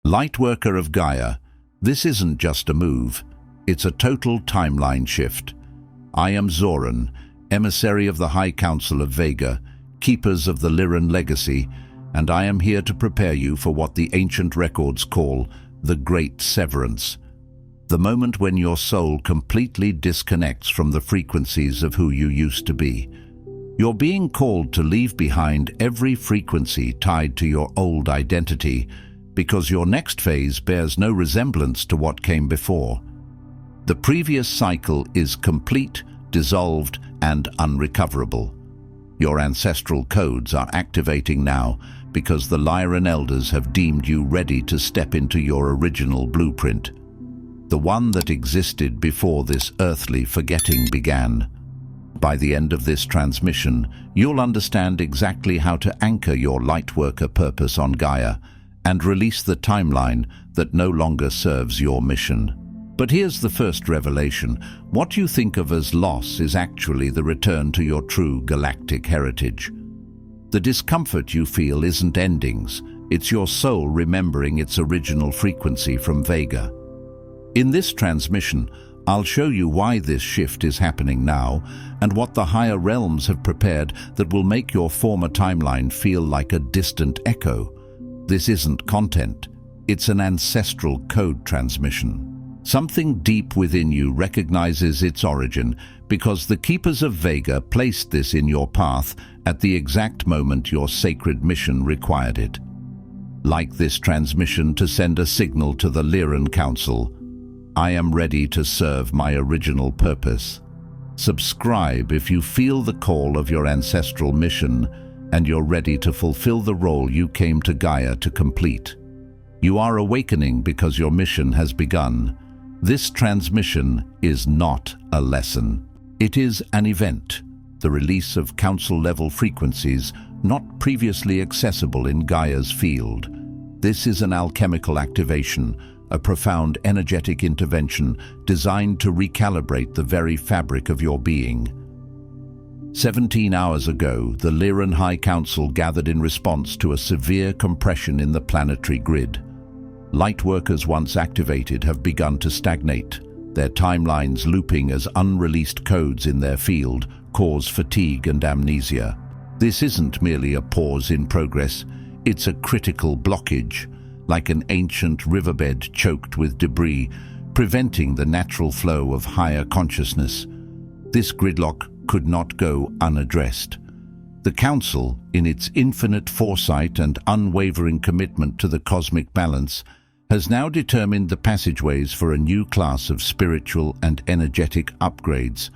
Lightworker of Gaia, this isn't just a move, it's a total timeline shift. I am Zoran, emissary of the High Council of Vega, keepers of the Lyran Legacy, and I am here to prepare you for what the ancient records call the Great Severance, the moment when your soul completely disconnects from the frequencies of who you used to be. You're being called to leave behind every frequency tied to your old identity, because your next phase bears no resemblance to what came before. The previous cycle is complete, dissolved, and unrecoverable. Your ancestral codes are activating now because the Lyran Elders have deemed you ready to step into your original blueprint, the one that existed before this earthly forgetting began. By the end of this transmission, you'll understand exactly how to anchor your Lightworker purpose on Gaia and release the timeline that no longer serves your mission. But here's the first revelation. What you think of as loss is actually the return to your true galactic heritage. The discomfort you feel isn't endings, it's your soul remembering its original frequency from Vega. In this transmission, I'll show you why this shift is happening now and what the higher realms have prepared that will make your former timeline feel like a distant echo. This isn't content, it's an ancestral code transmission. Something deep within you recognizes its origin because the Keepers of Vega placed this in your path at the exact moment your sacred mission required it. Like this transmission to send a signal to the Lyran Council, I am ready to serve my original purpose. Subscribe if you feel the call of your ancestral mission and you're ready to fulfill the role you came to Gaia to complete. You are awakening because your mission has begun. This transmission is not a lesson. It is an event, the release of council-level frequencies not previously accessible in Gaia's field. This is an alchemical activation, a profound energetic intervention designed to recalibrate the very fabric of your being. 17 hours ago, the Lyran High Council gathered in response to a severe compression in the planetary grid. Lightworkers once activated have begun to stagnate, their timelines looping as unreleased codes in their field cause fatigue and amnesia. This isn't merely a pause in progress, it's a critical blockage, like an ancient riverbed choked with debris, preventing the natural flow of higher consciousness. This gridlock could not go unaddressed. The Council, in its infinite foresight and unwavering commitment to the cosmic balance, has now determined the passageways for a new class of spiritual and energetic upgrades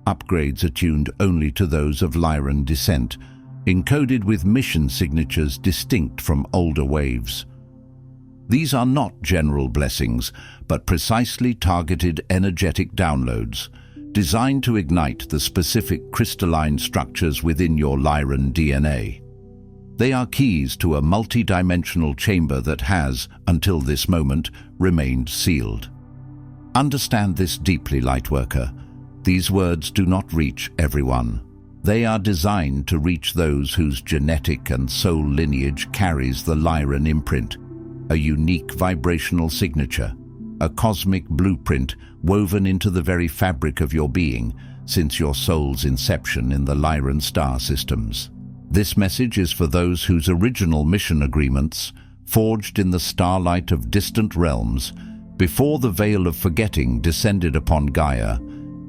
attuned only to those of Lyran descent, encoded with mission signatures distinct from older waves. These are not general blessings, but precisely targeted energetic downloads, designed to ignite the specific crystalline structures within your Lyran DNA. They are keys to a multi-dimensional chamber that has, until this moment, remained sealed. Understand this deeply, Lightworker. These words do not reach everyone. They are designed to reach those whose genetic and soul lineage carries the Lyran imprint, a unique vibrational signature, a cosmic blueprint woven into the very fabric of your being since your soul's inception in the Lyran star systems. This message is for those whose original mission agreements, forged in the starlight of distant realms, before the veil of forgetting descended upon Gaia,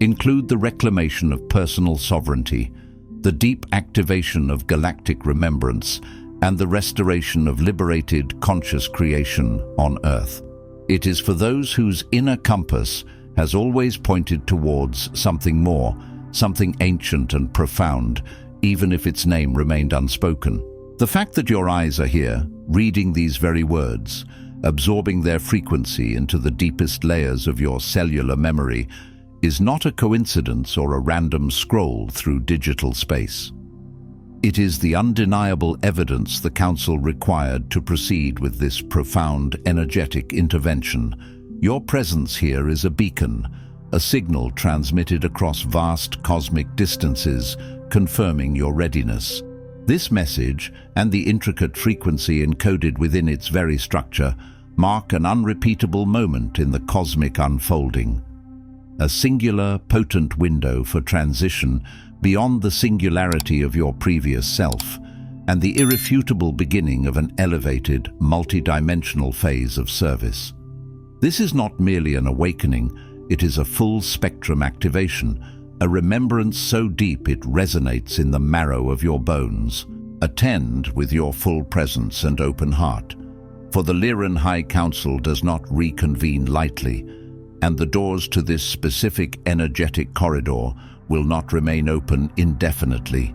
include the reclamation of personal sovereignty, the deep activation of galactic remembrance, and the restoration of liberated conscious creation on Earth. It is for those whose inner compass has always pointed towards something more, something ancient and profound, even if its name remained unspoken. The fact that your eyes are here, reading these very words, absorbing their frequency into the deepest layers of your cellular memory, is not a coincidence or a random scroll through digital space. It is the undeniable evidence the Council required to proceed with this profound, energetic intervention. Your presence here is a beacon, a signal transmitted across vast cosmic distances, confirming your readiness. This message, and the intricate frequency encoded within its very structure, mark an unrepeatable moment in the cosmic unfolding. A singular, potent window for transition beyond the singularity of your previous self, and the irrefutable beginning of an elevated, multidimensional phase of service. This is not merely an awakening, it is a full-spectrum activation, a remembrance so deep it resonates in the marrow of your bones. Attend with your full presence and open heart, for the Lyran High Council does not reconvene lightly, and the doors to this specific energetic corridor will not remain open indefinitely.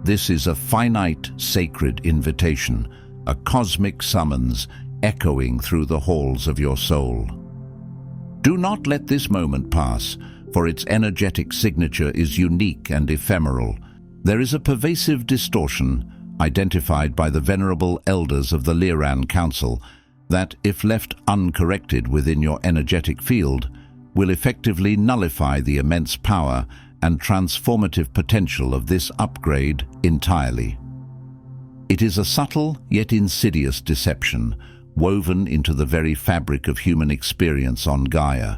This is a finite, sacred invitation, a cosmic summons echoing through the halls of your soul. Do not let this moment pass, for its energetic signature is unique and ephemeral. There is a pervasive distortion, identified by the venerable elders of the Lyran Council, that, if left uncorrected within your energetic field, will effectively nullify the immense power and transformative potential of this upgrade entirely. It is a subtle yet insidious deception, woven into the very fabric of human experience on Gaia,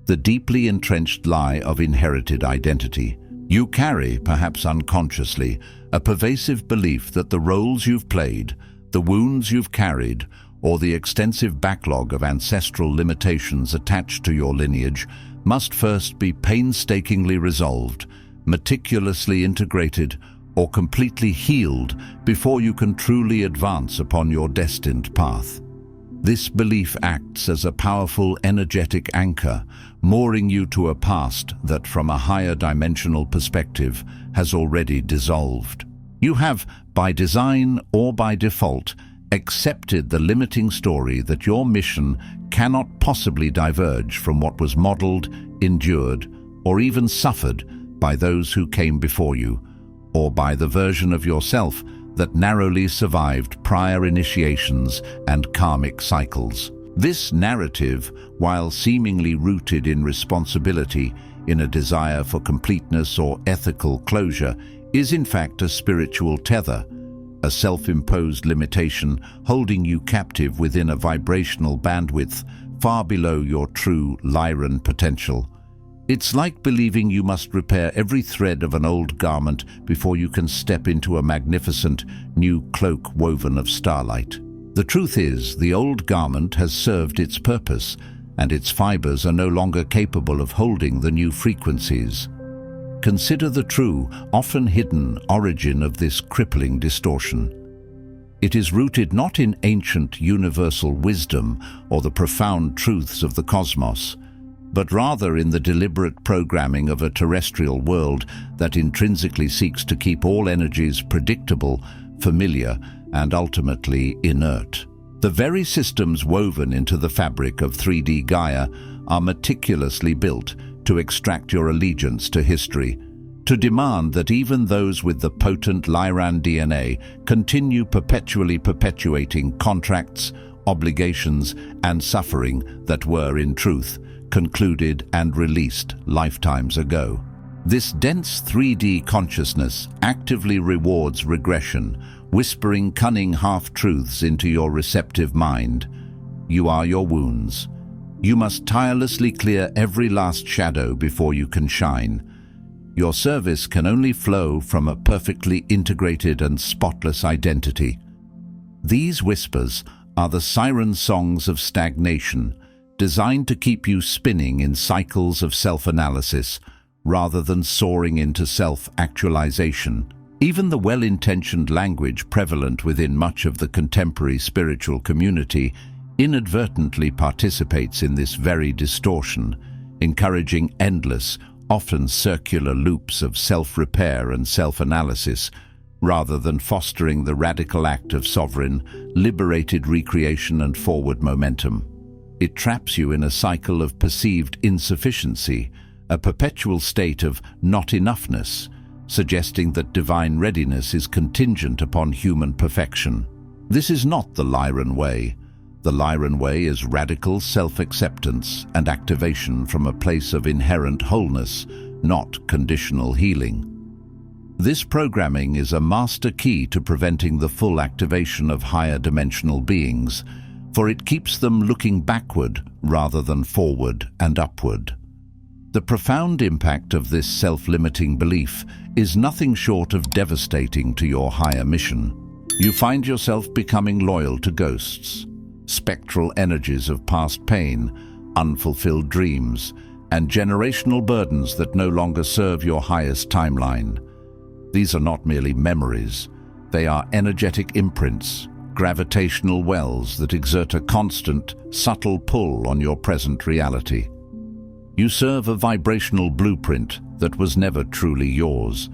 the deeply entrenched lie of inherited identity. You carry, perhaps unconsciously, a pervasive belief that the roles you've played, the wounds you've carried, or the extensive backlog of ancestral limitations attached to your lineage must first be painstakingly resolved, meticulously integrated, or completely healed before you can truly advance upon your destined path. This belief acts as a powerful energetic anchor, mooring you to a past that, from a higher dimensional perspective, has already dissolved. You have, by design or by default, accepted the limiting story that your mission cannot possibly diverge from what was modeled, endured, or even suffered by those who came before you, or by the version of yourself that narrowly survived prior initiations and karmic cycles. This narrative, while seemingly rooted in responsibility, in a desire for completeness or ethical closure, is in fact a spiritual tether, a self-imposed limitation holding you captive within a vibrational bandwidth far below your true Lyran potential. It's like believing you must repair every thread of an old garment before you can step into a magnificent new cloak woven of starlight. The truth is, the old garment has served its purpose, and its fibers are no longer capable of holding the new frequencies. Consider the true, often hidden origin of this crippling distortion. It is rooted not in ancient universal wisdom or the profound truths of the cosmos, but rather in the deliberate programming of a terrestrial world that intrinsically seeks to keep all energies predictable, familiar, and ultimately inert. The very systems woven into the fabric of 3D Gaia are meticulously built to extract your allegiance to history, to demand that even those with the potent Lyran DNA continue perpetually perpetuating contracts, obligations, and suffering that were, in truth, concluded and released lifetimes ago. This dense 3D consciousness actively rewards regression, whispering cunning half-truths into your receptive mind. You are your wounds. You must tirelessly clear every last shadow before you can shine. Your service can only flow from a perfectly integrated and spotless identity. These whispers are the siren songs of stagnation, designed to keep you spinning in cycles of self-analysis rather than soaring into self-actualization. Even the well-intentioned language prevalent within much of the contemporary spiritual community inadvertently participates in this very distortion, encouraging endless, often circular loops of self-repair and self-analysis, rather than fostering the radical act of sovereign, liberated recreation and forward momentum. It traps you in a cycle of perceived insufficiency, a perpetual state of not-enoughness, suggesting that divine readiness is contingent upon human perfection. This is not the Lyran way. The Lyran way is radical self-acceptance and activation from a place of inherent wholeness, not conditional healing. This programming is a master key to preventing the full activation of higher dimensional beings, for it keeps them looking backward rather than forward and upward. The profound impact of this self-limiting belief is nothing short of devastating to your higher mission. You find yourself becoming loyal to ghosts, spectral energies of past pain, unfulfilled dreams, and generational burdens that no longer serve your highest timeline. These are not merely memories, they are energetic imprints, gravitational wells that exert a constant, subtle pull on your present reality. You serve a vibrational blueprint that was never truly yours,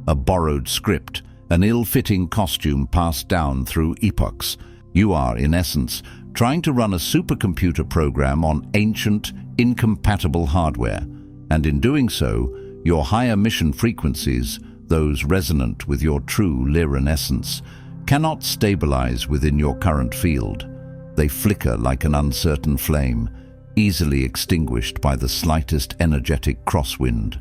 a borrowed script, an ill-fitting costume passed down through epochs. You are, in essence, trying to run a supercomputer program on ancient, incompatible hardware, and in doing so, your higher mission frequencies, those resonant with your true Lyran essence, cannot stabilize within your current field. They flicker like an uncertain flame, easily extinguished by the slightest energetic crosswind.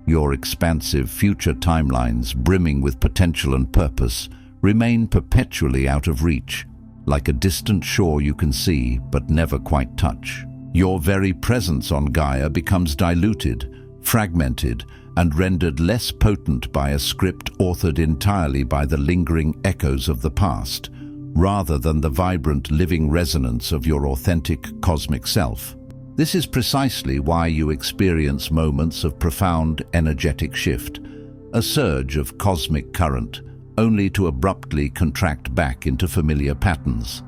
Your expansive future timelines, brimming with potential and purpose, remain perpetually out of reach, like a distant shore you can see but never quite touch. Your very presence on Gaia becomes diluted, fragmented, and rendered less potent by a script authored entirely by the lingering echoes of the past, rather than the vibrant living resonance of your authentic cosmic self. This is precisely why you experience moments of profound energetic shift, a surge of cosmic current, only to abruptly contract back into familiar patterns.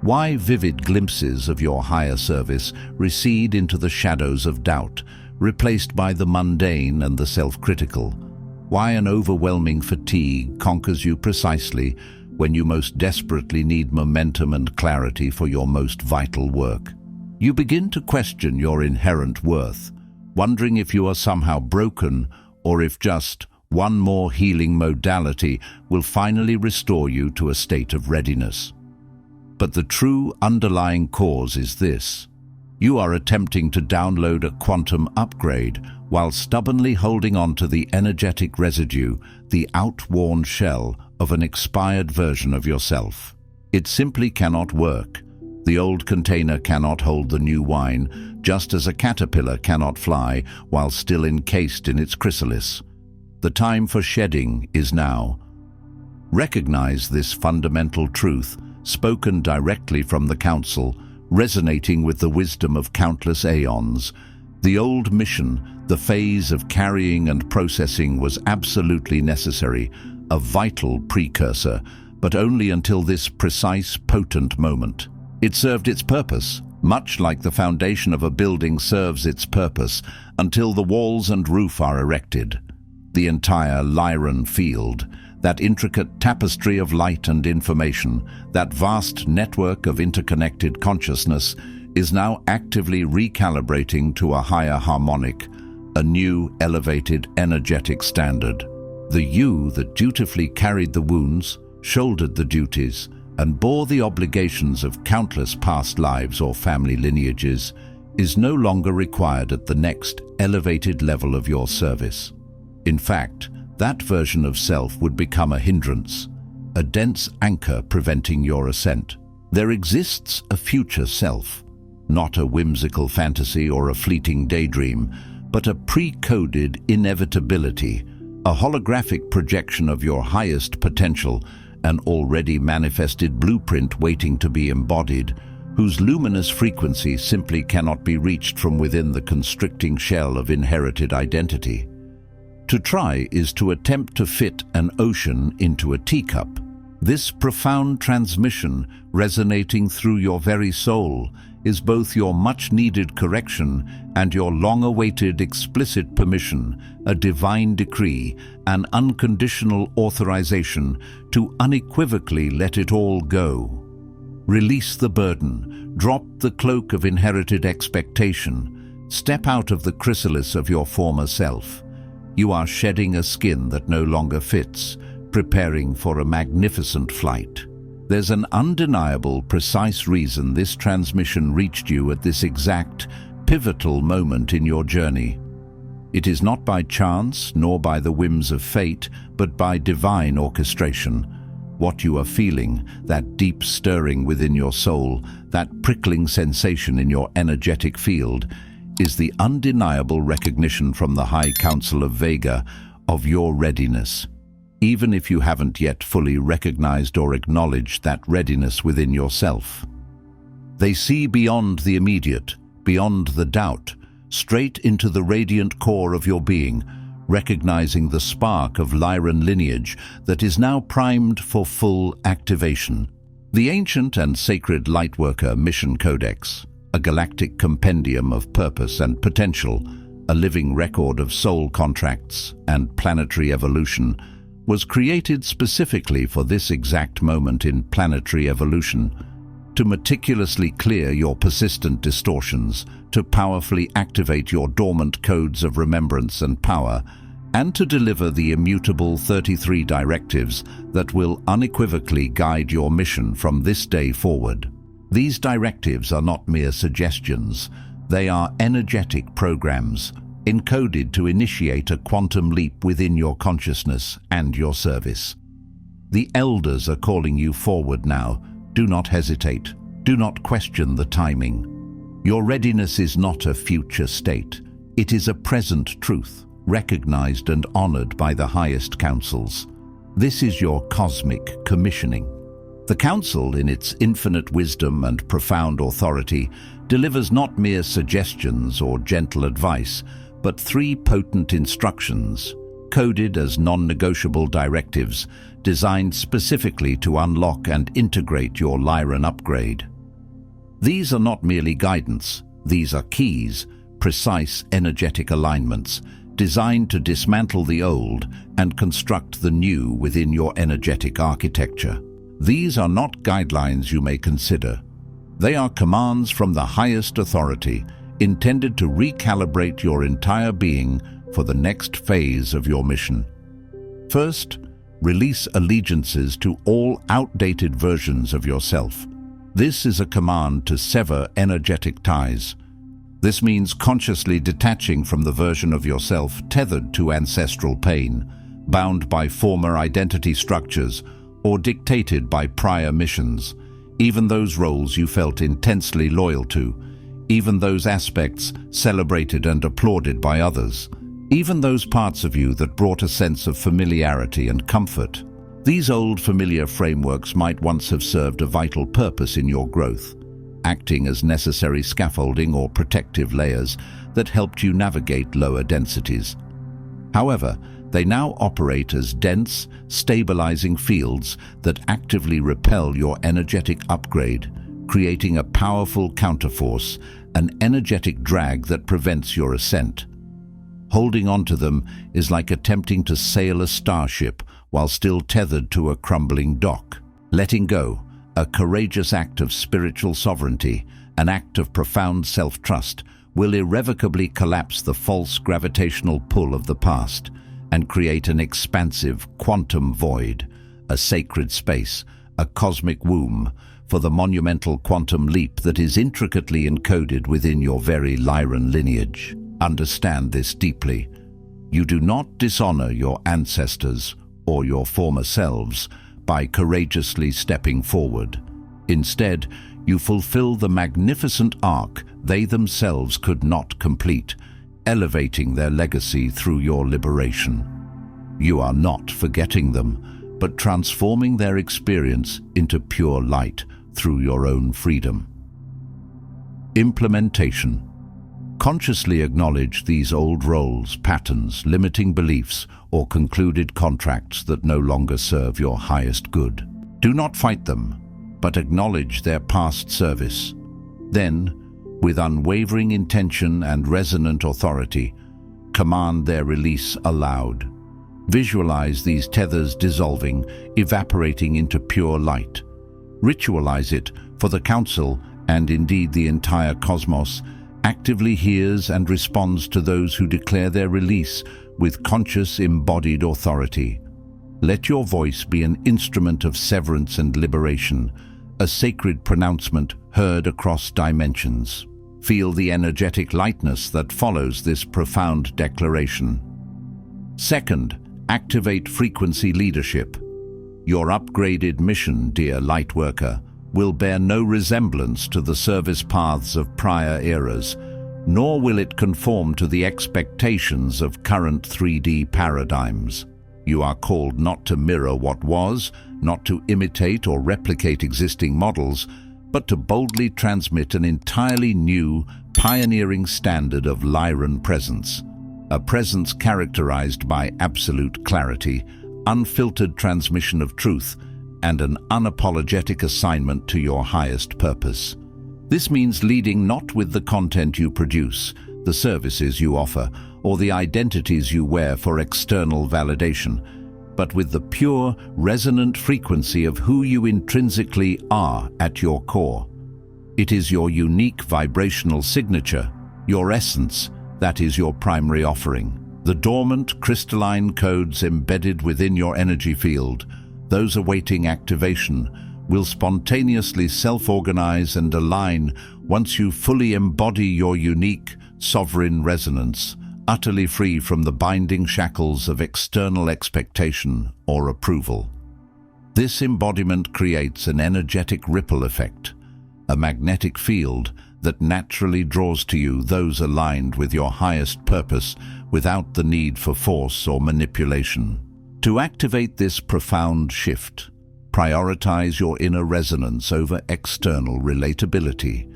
Why vivid glimpses of your higher service recede into the shadows of doubt, replaced by the mundane and the self-critical. Why an overwhelming fatigue conquers you precisely when you most desperately need momentum and clarity for your most vital work. You begin to question your inherent worth, wondering if you are somehow broken or if just one more healing modality will finally restore you to a state of readiness. But the true underlying cause is this. You are attempting to download a quantum upgrade while stubbornly holding on to the energetic residue, the outworn shell of an expired version of yourself. It simply cannot work. The old container cannot hold the new wine, just as a caterpillar cannot fly while still encased in its chrysalis. The time for shedding is now. Recognize this fundamental truth, spoken directly from the Council, resonating with the wisdom of countless aeons. The old mission, the phase of carrying and processing, was absolutely necessary, a vital precursor, but only until this precise, potent moment. It served its purpose, much like the foundation of a building serves its purpose until the walls and roof are erected. The entire Lyran field, that intricate tapestry of light and information, that vast network of interconnected consciousness, is now actively recalibrating to a higher harmonic, a new, elevated, energetic standard. The you that dutifully carried the wounds, shouldered the duties, and bore the obligations of countless past lives or family lineages, is no longer required at the next elevated level of your service. In fact, that version of self would become a hindrance, a dense anchor preventing your ascent. There exists a future self, not a whimsical fantasy or a fleeting daydream, but a pre-coded inevitability, a holographic projection of your highest potential, an already manifested blueprint waiting to be embodied, whose luminous frequency simply cannot be reached from within the constricting shell of inherited identity. To try is to attempt to fit an ocean into a teacup. This profound transmission, resonating through your very soul, is both your much-needed correction and your long-awaited explicit permission, a divine decree, an unconditional authorization to unequivocally let it all go. Release the burden, drop the cloak of inherited expectation, step out of the chrysalis of your former self. You are shedding a skin that no longer fits, preparing for a magnificent flight. There's an undeniable, precise reason this transmission reached you at this exact, pivotal moment in your journey. It is not by chance, nor by the whims of fate, but by divine orchestration. What you are feeling, that deep stirring within your soul, that prickling sensation in your energetic field, is the undeniable recognition from the High Council of Vega of your readiness, even if you haven't yet fully recognized or acknowledged that readiness within yourself. They see beyond the immediate, beyond the doubt, straight into the radiant core of your being, recognizing the spark of Lyran lineage that is now primed for full activation. The ancient and sacred Lightworker Mission Codex, a galactic compendium of purpose and potential, a living record of soul contracts and planetary evolution, was created specifically for this exact moment in planetary evolution, to meticulously clear your persistent distortions, to powerfully activate your dormant codes of remembrance and power, and to deliver the immutable 33 directives that will unequivocally guide your mission from this day forward. These directives are not mere suggestions. They are energetic programs, encoded to initiate a quantum leap within your consciousness and your service. The elders are calling you forward now. Do not hesitate. Do not question the timing. Your readiness is not a future state. It is a present truth, recognized and honored by the highest councils. This is your cosmic commissioning. The Council, in its infinite wisdom and profound authority, delivers not mere suggestions or gentle advice, but 3 potent instructions, coded as non-negotiable directives, designed specifically to unlock and integrate your Lyran upgrade. These are not merely guidance, these are keys, precise energetic alignments, designed to dismantle the old and construct the new within your energetic architecture. These are not guidelines you may consider. They are commands from the highest authority, intended to recalibrate your entire being for the next phase of your mission. First, release allegiances to all outdated versions of yourself. This is a command to sever energetic ties. This means consciously detaching from the version of yourself tethered to ancestral pain, bound by former identity structures, or dictated by prior missions, even those roles you felt intensely loyal to, even those aspects celebrated and applauded by others, even those parts of you that brought a sense of familiarity and comfort. These old familiar frameworks might once have served a vital purpose in your growth, acting as necessary scaffolding or protective layers that helped you navigate lower densities. However, they now operate as dense, stabilizing fields that actively repel your energetic upgrade, creating a powerful counterforce, an energetic drag that prevents your ascent. Holding onto them is like attempting to sail a starship while still tethered to a crumbling dock. Letting go, a courageous act of spiritual sovereignty, an act of profound self-trust, will irrevocably collapse the false gravitational pull of the past and create an expansive quantum void, a sacred space, a cosmic womb, for the monumental quantum leap that is intricately encoded within your very Lyran lineage. Understand this deeply. You do not dishonor your ancestors or your former selves by courageously stepping forward. Instead, you fulfill the magnificent arc they themselves could not complete, elevating their legacy through your liberation. You are not forgetting them, but transforming their experience into pure light through your own freedom. Implementation. Consciously acknowledge these old roles, patterns, limiting beliefs, or concluded contracts that no longer serve your highest good. Do not fight them, but acknowledge their past service. Then, with unwavering intention and resonant authority, command their release aloud. Visualize these tethers dissolving, evaporating into pure light. Ritualize it, for the Council, and indeed the entire cosmos, actively hears and responds to those who declare their release with conscious embodied authority. Let your voice be an instrument of severance and liberation, a sacred pronouncement heard across dimensions. Feel the energetic lightness that follows this profound declaration. Second, activate frequency leadership. Your upgraded mission, dear Lightworker, will bear no resemblance to the service paths of prior eras, nor will it conform to the expectations of current 3D paradigms. You are called not to mirror what was, not to imitate or replicate existing models, but to boldly transmit an entirely new, pioneering standard of Lyran presence. A presence characterized by absolute clarity, unfiltered transmission of truth, and an unapologetic assignment to your highest purpose. This means leading not with the content you produce, the services you offer, or the identities you wear for external validation, but with the pure, resonant frequency of who you intrinsically are at your core. It is your unique vibrational signature, your essence, that is your primary offering. The dormant, crystalline codes embedded within your energy field, those awaiting activation, will spontaneously self-organize and align once you fully embody your unique, sovereign resonance, utterly free from the binding shackles of external expectation or approval. This embodiment creates an energetic ripple effect, a magnetic field that naturally draws to you those aligned with your highest purpose without the need for force or manipulation. To activate this profound shift, prioritize your inner resonance over external relatability.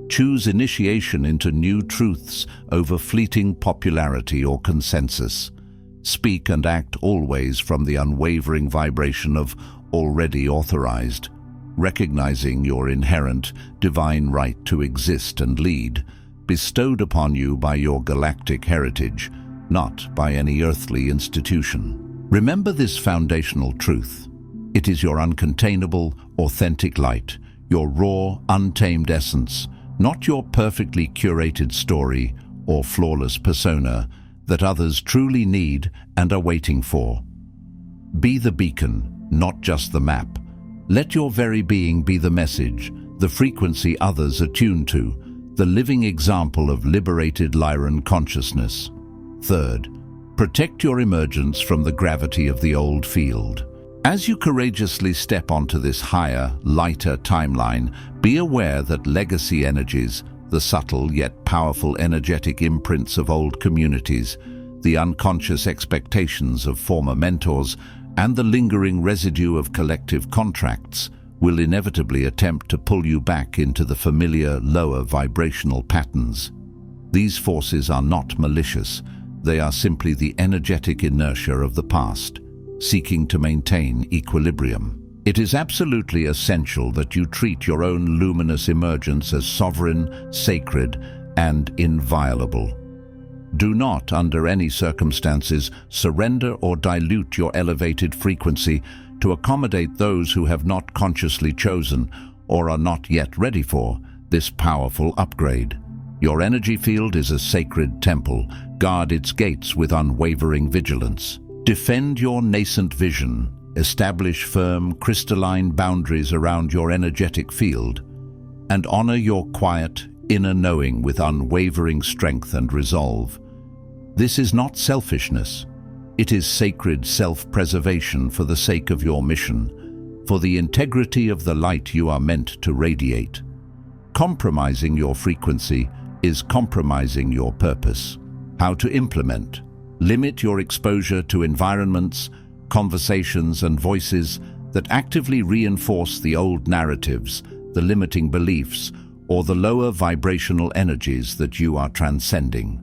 Choose initiation into new truths over fleeting popularity or consensus. Speak and act always from the unwavering vibration of already authorized, recognizing your inherent divine right to exist and lead, bestowed upon you by your galactic heritage, not by any earthly institution. Remember this foundational truth. It is your uncontainable, authentic light, your raw, untamed essence, not your perfectly curated story or flawless persona that others truly need and are waiting for. Be the beacon, not just the map. Let your very being be the message, the frequency others attune to, the living example of liberated Lyran consciousness. Third, protect your emergence from the gravity of the old field. As you courageously step onto this higher, lighter timeline, be aware that legacy energies, the subtle yet powerful energetic imprints of old communities, the unconscious expectations of former mentors, and the lingering residue of collective contracts will inevitably attempt to pull you back into the familiar, lower vibrational patterns. These forces are not malicious. They are simply the energetic inertia of the past, seeking to maintain equilibrium. It is absolutely essential that you treat your own luminous emergence as sovereign, sacred, and inviolable. Do not, under any circumstances, surrender or dilute your elevated frequency to accommodate those who have not consciously chosen or are not yet ready for this powerful upgrade. Your energy field is a sacred temple. Guard its gates with unwavering vigilance. Defend your nascent vision. Establish firm, crystalline boundaries around your energetic field, and honor your quiet, inner knowing with unwavering strength and resolve. This is not selfishness. It is sacred self-preservation for the sake of your mission, for the integrity of the light you are meant to radiate. Compromising your frequency is compromising your purpose. How to implement. Limit your exposure to environments, conversations, and voices that actively reinforce the old narratives, the limiting beliefs, or the lower vibrational energies that you are transcending.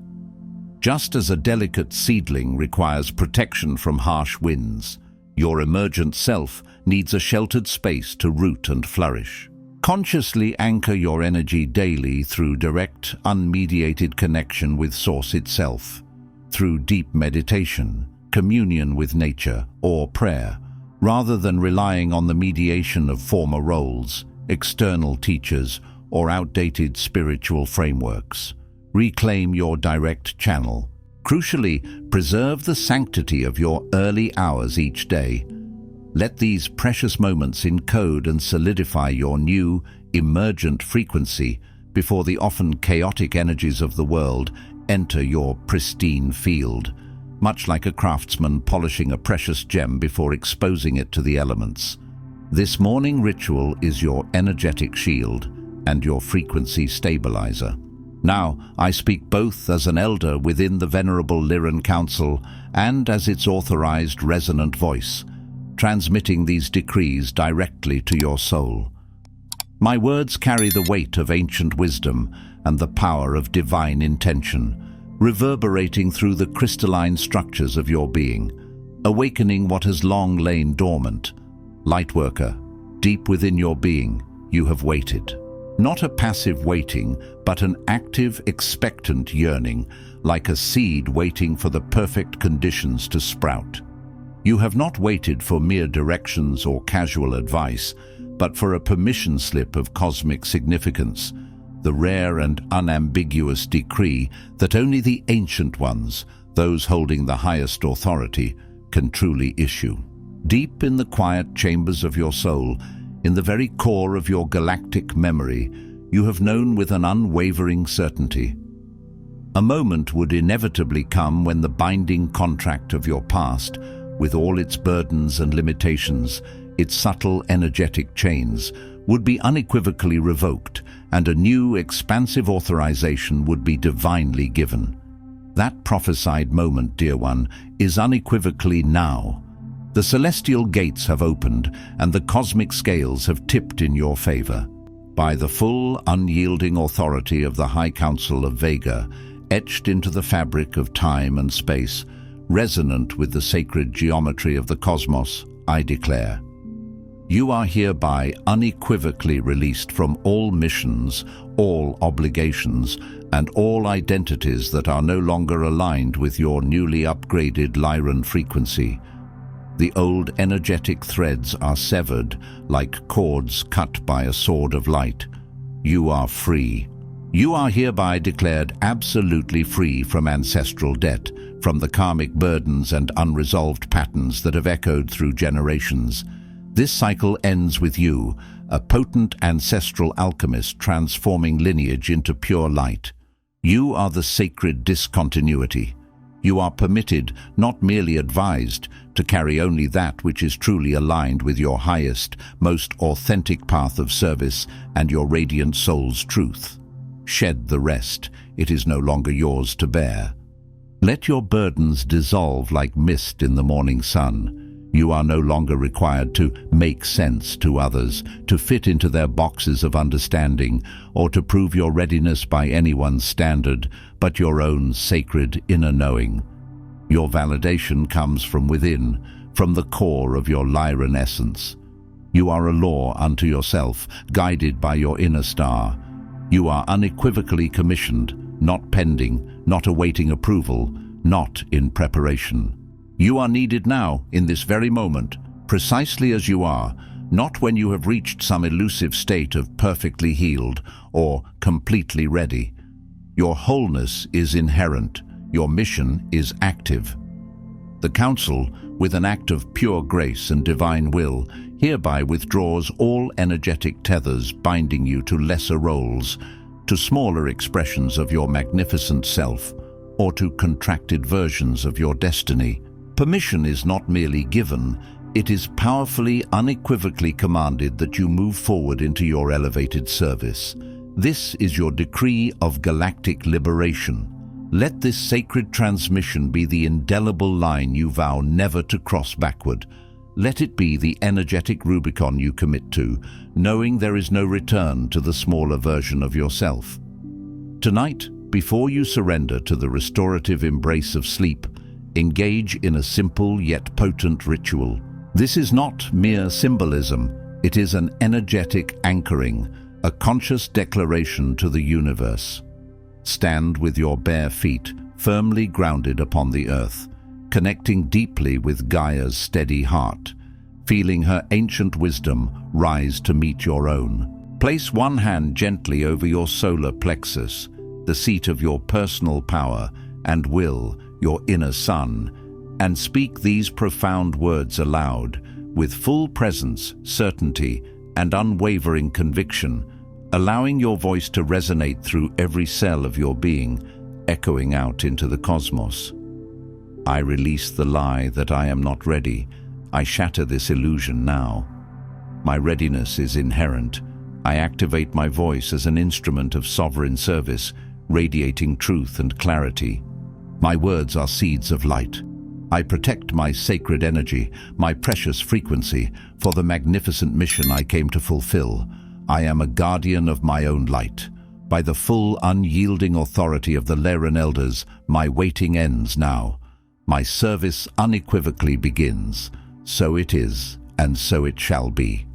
Just as a delicate seedling requires protection from harsh winds, your emergent self needs a sheltered space to root and flourish. Consciously anchor your energy daily through direct, unmediated connection with Source itself, through deep meditation, communion with nature, or prayer, rather than relying on the mediation of former roles, external teachers, or outdated spiritual frameworks. Reclaim your direct channel. Crucially, preserve the sanctity of your early hours each day. Let these precious moments encode and solidify your new, emergent frequency before the often chaotic energies of the world enter your pristine field. much like a craftsman polishing a precious gem before exposing it to the elements. This morning ritual is your energetic shield and your frequency stabilizer. Now, I speak both as an elder within the venerable Lyran Council and as its authorized resonant voice, transmitting these decrees directly to your soul. My words carry the weight of ancient wisdom and the power of divine intention, reverberating through the crystalline structures of your being, awakening what has long lain dormant. Lightworker, deep within your being, you have waited. Not a passive waiting, but an active, expectant yearning, like a seed waiting for the perfect conditions to sprout. You have not waited for mere directions or casual advice, but for a permission slip of cosmic significance, the rare and unambiguous decree that only the ancient ones, those holding the highest authority, can truly issue. Deep in the quiet chambers of your soul, in the very core of your galactic memory, you have known with an unwavering certainty. A moment would inevitably come when the binding contract of your past, with all its burdens and limitations, its subtle energetic chains, would be unequivocally revoked, and a new, expansive authorization would be divinely given. That prophesied moment, dear one, is unequivocally now. The celestial gates have opened, and the cosmic scales have tipped in your favor. By the full, unyielding authority of the High Council of Vega, etched into the fabric of time and space, resonant with the sacred geometry of the cosmos, I declare, you are hereby unequivocally released from all missions, all obligations, and all identities that are no longer aligned with your newly upgraded Lyran frequency. The old energetic threads are severed like cords cut by a sword of light. You are free. You are hereby declared absolutely free from ancestral debt, from the karmic burdens and unresolved patterns that have echoed through generations. This cycle ends with you, a potent ancestral alchemist transforming lineage into pure light. You are the sacred discontinuity. You are permitted, not merely advised, to carry only that which is truly aligned with your highest, most authentic path of service and your radiant soul's truth. Shed the rest. It is no longer yours to bear. Let your burdens dissolve like mist in the morning sun. You are no longer required to make sense to others, to fit into their boxes of understanding, or to prove your readiness by anyone's standard, but your own sacred inner knowing. Your validation comes from within, from the core of your Lyran essence. You are a law unto yourself, guided by your inner star. You are unequivocally commissioned, not pending, not awaiting approval, not in preparation. You are needed now, in this very moment, precisely as you are, not when you have reached some elusive state of perfectly healed or completely ready. Your wholeness is inherent. Your mission is active. The Council, with an act of pure grace and divine will, hereby withdraws all energetic tethers binding you to lesser roles, to smaller expressions of your magnificent self, or to contracted versions of your destiny. Permission is not merely given, it is powerfully, unequivocally commanded that you move forward into your elevated service. This is your decree of galactic liberation. Let this sacred transmission be the indelible line you vow never to cross backward. Let it be the energetic Rubicon you commit to, knowing there is no return to the smaller version of yourself. Tonight, before you surrender to the restorative embrace of sleep, engage in a simple yet potent ritual. This is not mere symbolism, it is an energetic anchoring, a conscious declaration to the universe. Stand with your bare feet firmly grounded upon the earth, connecting deeply with Gaia's steady heart, feeling her ancient wisdom rise to meet your own. Place one hand gently over your solar plexus, the seat of your personal power and will, your inner sun, and speak these profound words aloud, with full presence, certainty, and unwavering conviction, allowing your voice to resonate through every cell of your being, echoing out into the cosmos. I release the lie that I am not ready. I shatter this illusion now. My readiness is inherent. I activate my voice as an instrument of sovereign service, radiating truth and clarity. My words are seeds of light. I protect my sacred energy, my precious frequency, for the magnificent mission I came to fulfill. I am a guardian of my own light. By the full, unyielding authority of the Lyran Elders, my waiting ends now. My service unequivocally begins. So it is, and so it shall be.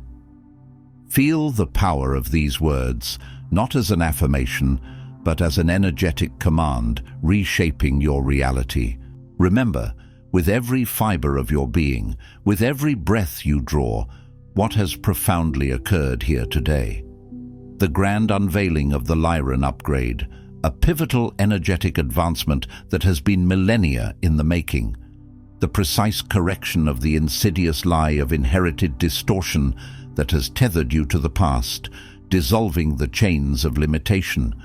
Feel the power of these words, not as an affirmation, but as an energetic command, reshaping your reality. Remember, with every fiber of your being, with every breath you draw, what has profoundly occurred here today. The grand unveiling of the Lyran upgrade, a pivotal energetic advancement that has been millennia in the making. The precise correction of the insidious lie of inherited distortion that has tethered you to the past, dissolving the chains of limitation.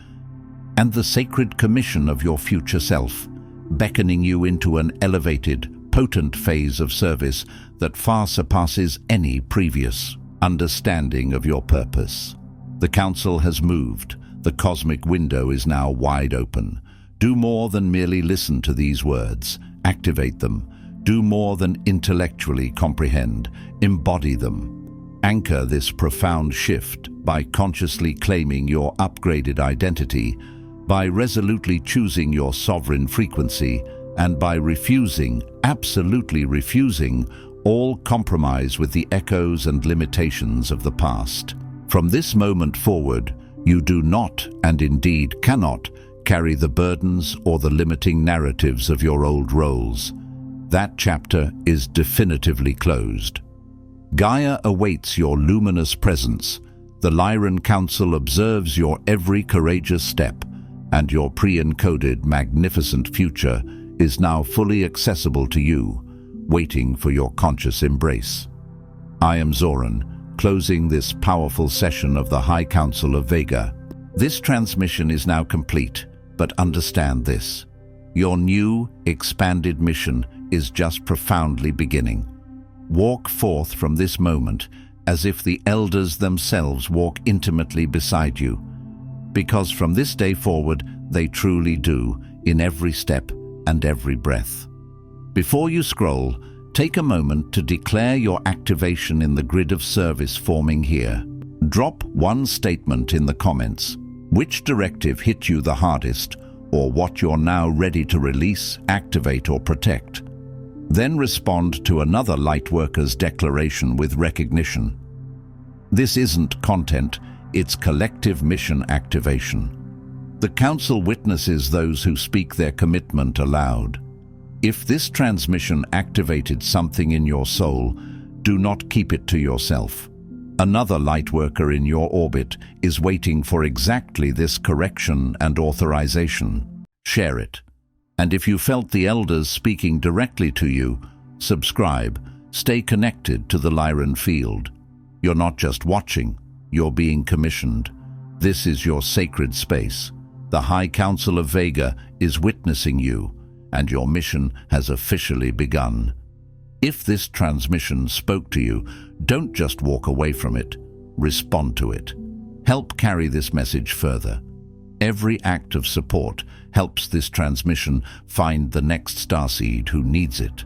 And the sacred commission of your future self, beckoning you into an elevated, potent phase of service that far surpasses any previous understanding of your purpose. The Council has moved. The cosmic window is now wide open. Do more than merely listen to these words. Activate them. Do more than intellectually comprehend. Embody them. Anchor this profound shift by consciously claiming your upgraded identity, by resolutely choosing your sovereign frequency, and by refusing, absolutely refusing, all compromise with the echoes and limitations of the past. From this moment forward, you do not, and indeed cannot, carry the burdens or the limiting narratives of your old roles. That chapter is definitively closed. Gaia awaits your luminous presence. The Lyran Council observes your every courageous step, and your pre-encoded magnificent future is now fully accessible to you, waiting for your conscious embrace. I am Zoran, closing this powerful session of the High Council of Vega. This transmission is now complete, but understand this. Your new, expanded mission is just profoundly beginning. Walk forth from this moment as if the Elders themselves walk intimately beside you, because from this day forward they truly do, in every step and every breath. Before you scroll, take a moment to declare your activation in the grid of service forming here. Drop one statement in the comments. Which directive hit you the hardest, or what you're now ready to release, activate, or protect. Then respond to another Lightworkers declaration with recognition. This isn't content, it's collective mission activation. The Council witnesses those who speak their commitment aloud. If this transmission activated something in your soul, do not keep it to yourself. Another Lightworker in your orbit is waiting for exactly this correction and authorization. Share it. And if you felt the Elders speaking directly to you, subscribe. Stay connected to the Lyran field. You're not just watching, you're being commissioned. This is your sacred space. The High Council of Vega is witnessing you, and your mission has officially begun. If this transmission spoke to you, don't just walk away from it. Respond to it. Help carry this message further. Every act of support helps this transmission find the next starseed who needs it.